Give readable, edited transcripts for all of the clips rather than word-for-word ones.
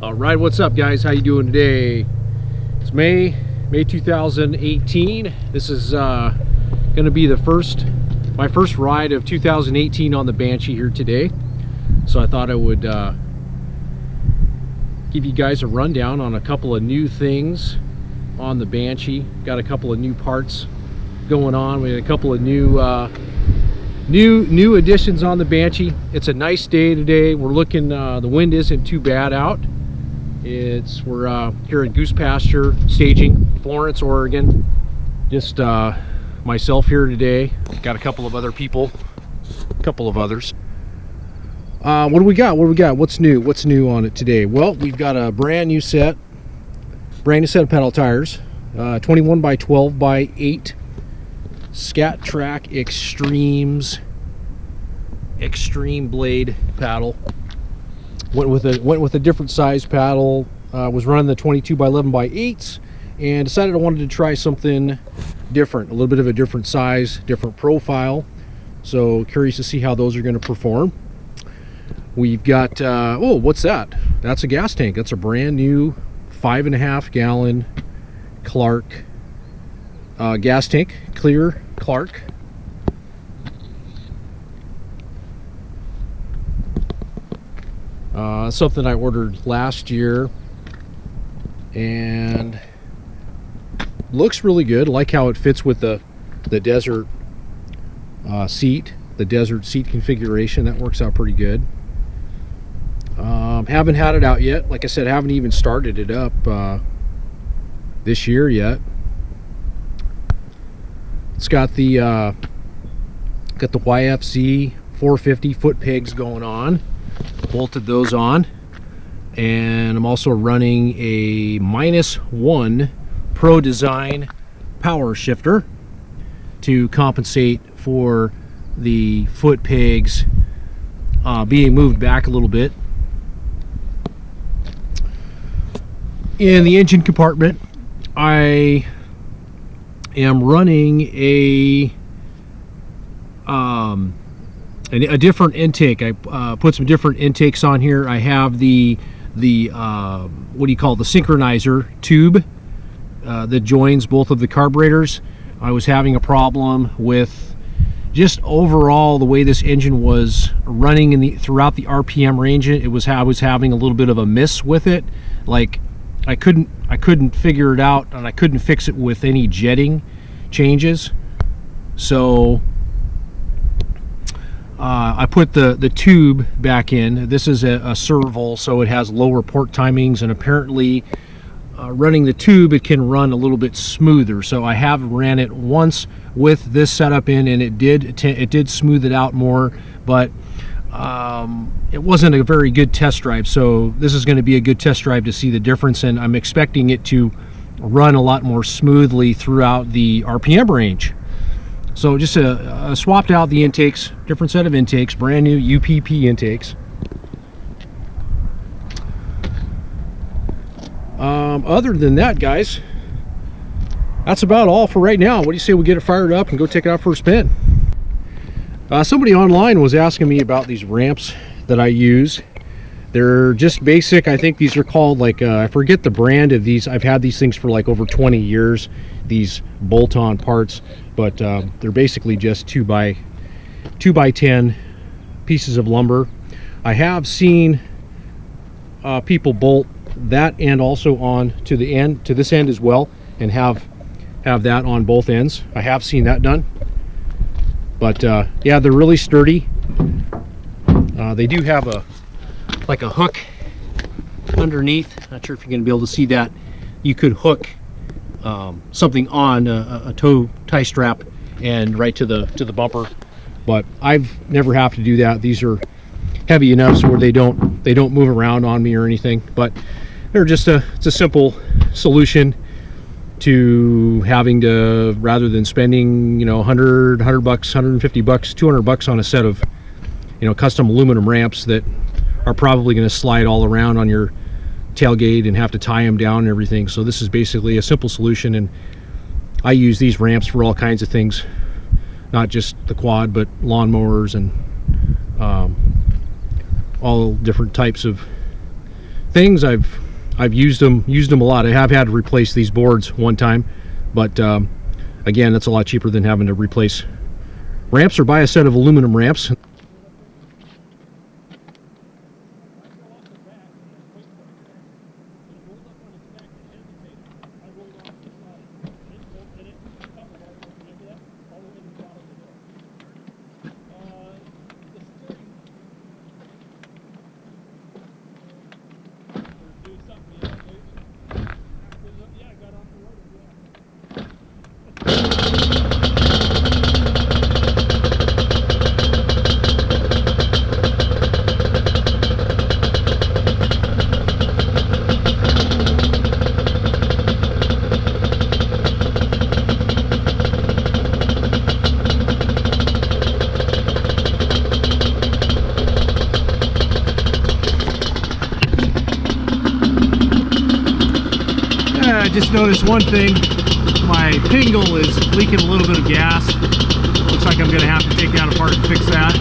All right, what's up, guys? How you doing today? It's May 2018. This is going to be my first ride of 2018 on the Banshee here today. So I thought I would give you guys a rundown on a couple of new things on the Banshee. Got a couple of new parts going on. We had a couple of new additions on the Banshee. It's a nice day today. We're looking, the wind isn't too bad out. We're here at Goose Pasture staging, Florence, Oregon. Just myself here today. Got a couple of other people, a couple of others. What do we got? What's new on it today? Well, we've got a brand new set of pedal tires, 21 by 12 by 8 Scat Track Extremes Extreme Blade paddle. Went with a different size paddle. Was running the 22 by 11 by 8s and decided I wanted to try something different, a little bit of a different size, different profile. So curious to see how those are going to perform. We've got oh, what's that? That's a gas tank. That's a brand new 5.5 gallon Clarke gas tank, clear Clarke. Something I ordered last year and looks really good. I like how it fits with the desert seat, the desert seat configuration. That works out pretty good. Haven't had it out yet. Like I said, haven't even started it up this year yet. It's got the YFZ 450 foot pegs going on. Bolted those on, and I'm also running a -1 Pro Design power shifter to compensate for the foot pegs being moved back a little bit. In the engine compartment, I am running a different intake. I put some different intakes on here. I have the what do you call it, the synchronizer tube that joins both of the carburetors. I was having a problem with just overall the way this engine was running throughout the RPM range. I was having a little bit of a miss with it. Like I couldn't figure it out, and I couldn't fix it with any jetting changes. So I put the tube back in. This is a SERVAL, so it has lower port timings, and apparently running the tube, it can run a little bit smoother. So I have ran it once with this setup in, and it did smooth it out more, but it wasn't a very good test drive. So this is going to be a good test drive to see the difference, and I'm expecting it to run a lot more smoothly throughout the RPM range. So just swapped out the intakes, different set of intakes, brand new UPP intakes. Other than that, guys, that's about all for right now. What do you say we get it fired up and go take it out for a spin? Somebody online was asking me about these ramps that I use. They're just basic. I think these are called, like, I forget the brand of these. I've had these things for like over 20 years, these bolt-on parts, but they're basically just 2 by 10 pieces of lumber. I have seen people bolt that end also on to this end as well, and have that on both ends. I have seen that done, but yeah, they're really sturdy. They do have a hook underneath. Not sure if you're going to be able to see that. You could hook something on a tie strap and right to the bumper, but I've never have to do that. These are heavy enough so where they don't move around on me or anything, but they're just it's a simple solution to having to, rather than spending, you know, $100 bucks, $150 bucks, $200 on a set of, you know, custom aluminum ramps that are probably going to slide all around on your tailgate and have to tie them down and everything. So this is basically a simple solution, and I use these ramps for all kinds of things, not just the quad, but lawnmowers and all different types of things, I've used them a lot. I have had to replace these boards one time, but again, that's a lot cheaper than having to replace ramps or buy a set of aluminum ramps. I just noticed one thing. My pingle is leaking a little bit of gas. Looks like I'm going to have to take that apart and fix that.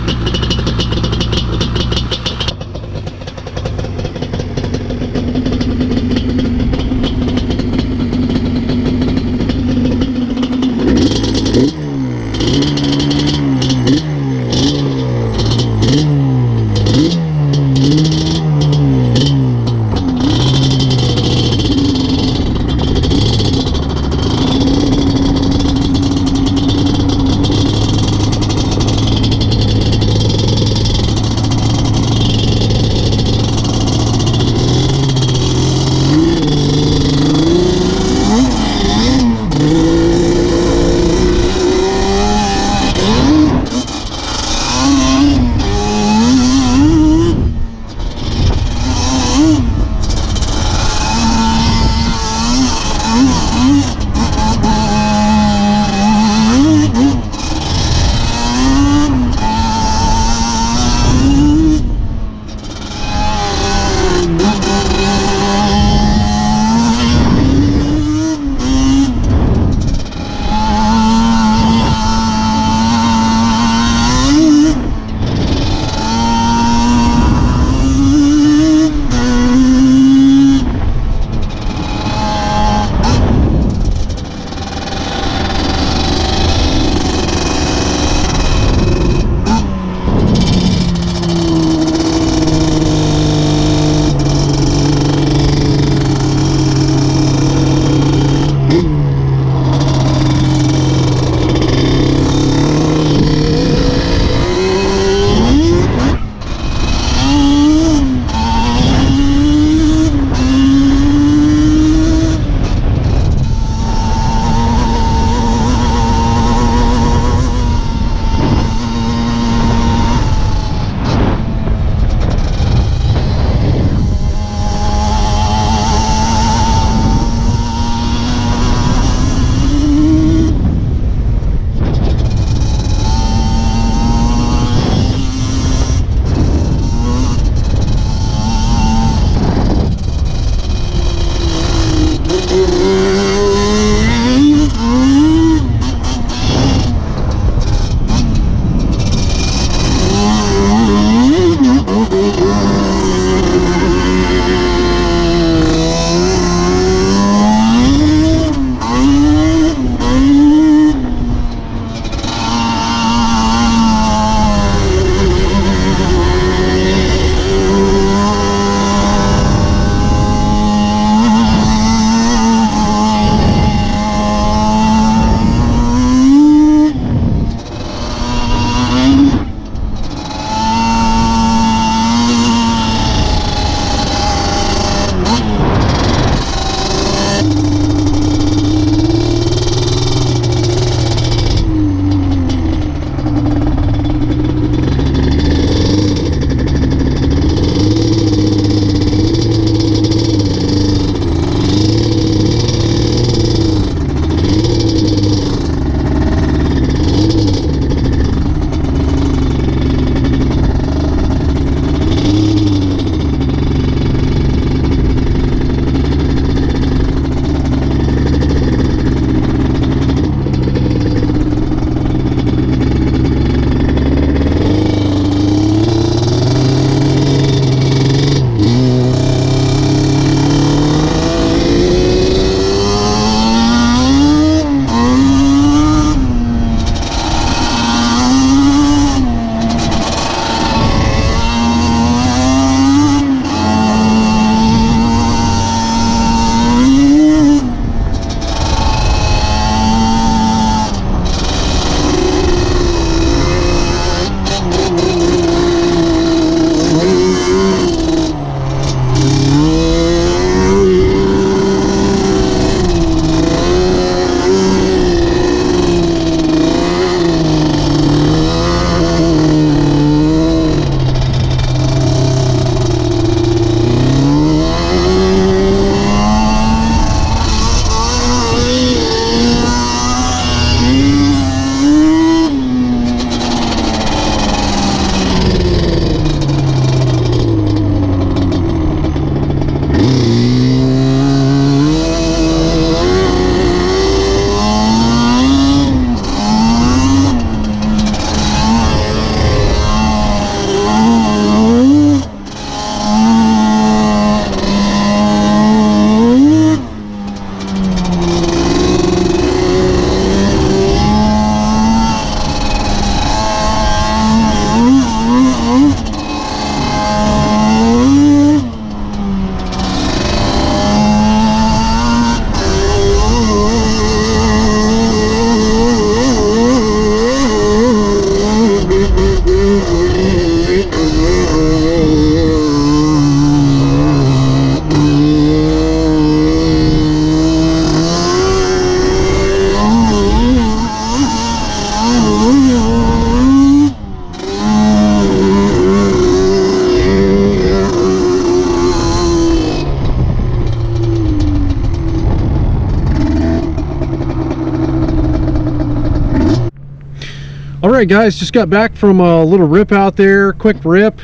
Alright guys, just got back from a little rip out there, quick rip.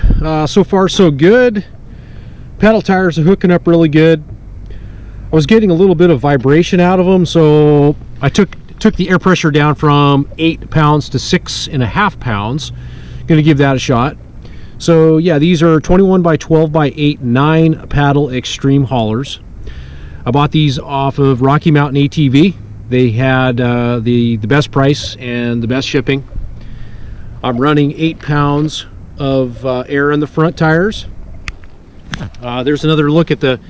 So far so good. Pedal tires are hooking up really good. I was getting a little bit of vibration out of them, so I took the air pressure down from 8 pounds to 6.5 pounds. Gonna give that a shot. So yeah, these are 21 by 12 by 8 9 paddle extreme haulers. I bought these off of Rocky Mountain ATV. They had the best price and the best shipping. I'm running 8 pounds of air in the front tires. There's another look at the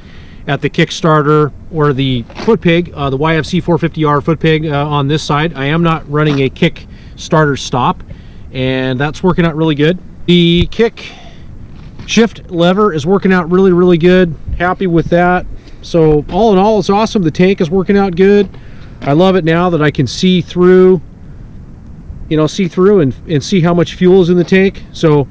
Kickstarter or the foot peg, the YFC 450R foot peg on this side. I am not running a Kickstarter stop, and that's working out really good. The kick shift lever is working out really good. Happy with that. So all in all, it's awesome. The tank is working out good. I love it now that I can see through, and see how much fuel is in the tank. So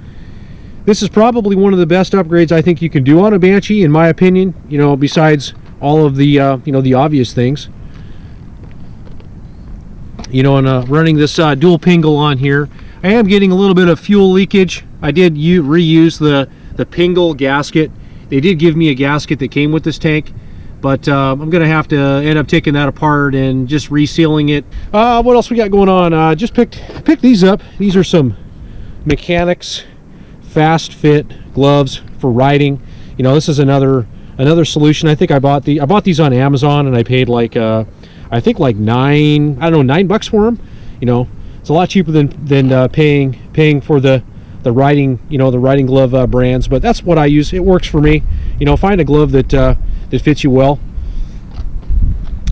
this is probably one of the best upgrades I think you can do on a Banshee, in my opinion, besides all of the the obvious things. And running this dual pingle on here, I am getting a little bit of fuel leakage. I did reuse the pingle gasket. They did give me a gasket that came with this tank, but I'm gonna have to end up taking that apart and just resealing it. What else we got going on? Just picked these up. These are some Mechanics fast fit gloves for riding. This is another solution. I think I bought these on Amazon, and I paid like I think like $9 for them. It's a lot cheaper than paying for the riding the riding glove brands, but that's what I use. It works for me. Find a glove that fits you well.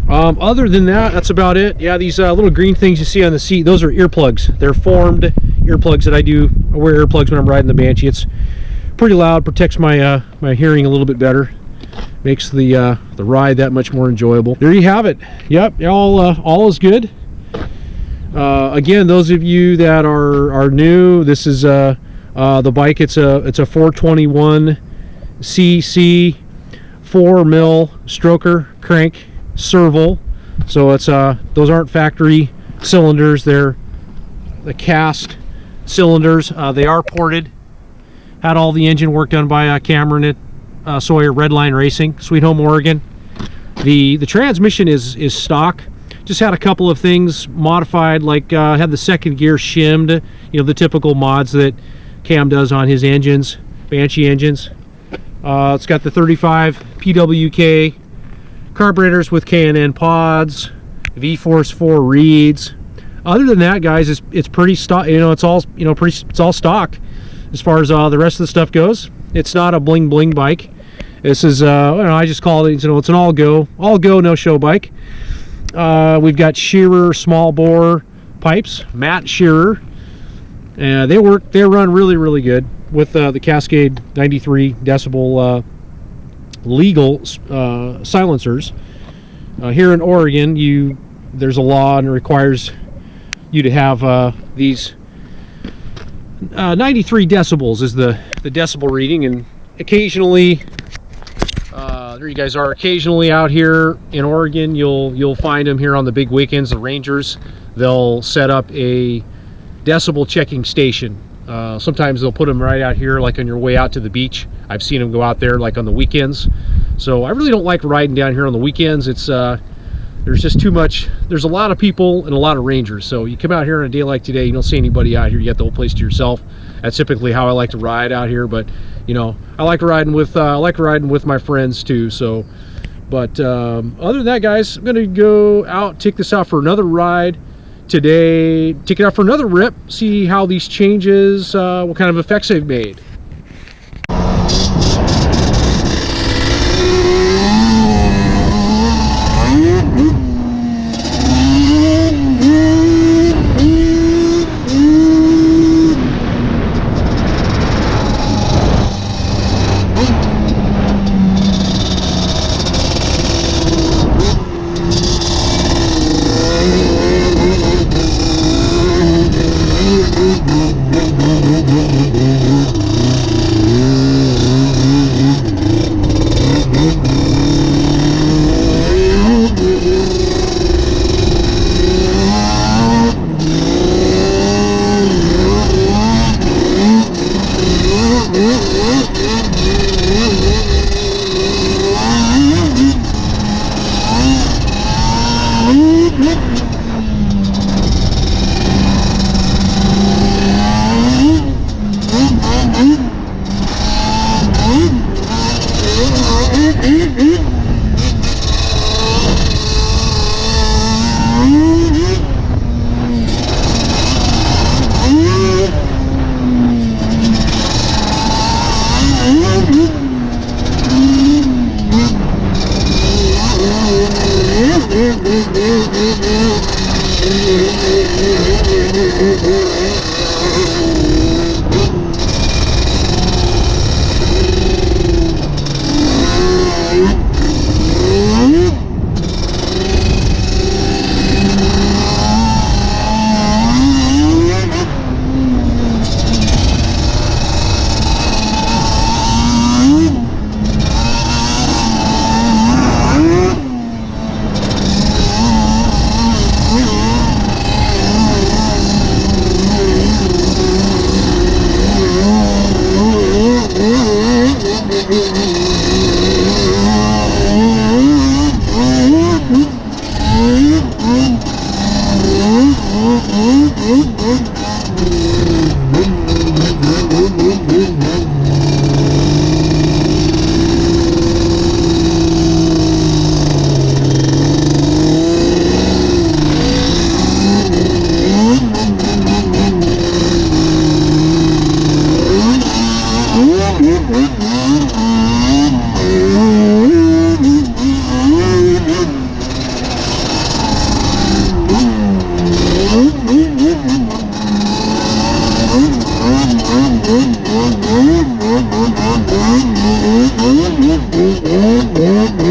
Other than that, that's about it. Yeah, these little green things you see on the seat, those are earplugs. They're formed earplugs that I wear earplugs when I'm riding the Banshee. It's pretty loud, protects my my hearing a little bit better, makes the ride that much more enjoyable. There you have it. Yep, all is good. Again, those of you that are new, this is the bike. It's a 421 cc 4mm stroker crank SERVAL. So it's those aren't factory cylinders, they're the cast cylinders. They are ported. Had all the engine work done by Cameron at Sawyer REDLINE Racing, Sweet Home, Oregon. The transmission is stock. Just had a couple of things modified, like had the second gear shimmed, the typical mods that Cam does on his engines, Banshee engines. It's got the 35 PWK carburetors with K&N pods, V-Force 4 reeds. Other than that, guys, it's pretty stock. It's all stock as far as the rest of the stuff goes. It's not a bling bling bike. This is I just call it, it's an all go no show bike. We've got Shearer small bore pipes, Matt Shearer. They run really good with the Cascade 93 decibel legal silencers. Here in Oregon, there's a law and it requires you to have these 93 decibels is the decibel reading, and occasionally there you guys are. Occasionally out here in Oregon, you'll find them here on the big weekends. The rangers, they'll set up a decibel checking station. Sometimes they'll put them right out here, like on your way out to the beach. I've seen them go out there like on the weekends. So I really don't like riding down here on the weekends. It's there's just too much. There's a lot of people and a lot of rangers. So you come out here on a day like today, you don't see anybody out here. You got the whole place to yourself. That's typically how I like to ride out here. But I like riding with my friends too. So, but other than that, guys, I'm gonna go out, take this out for another ride today. Take it out for another rip. See how these changes, what kind of effects they've made. Yeah.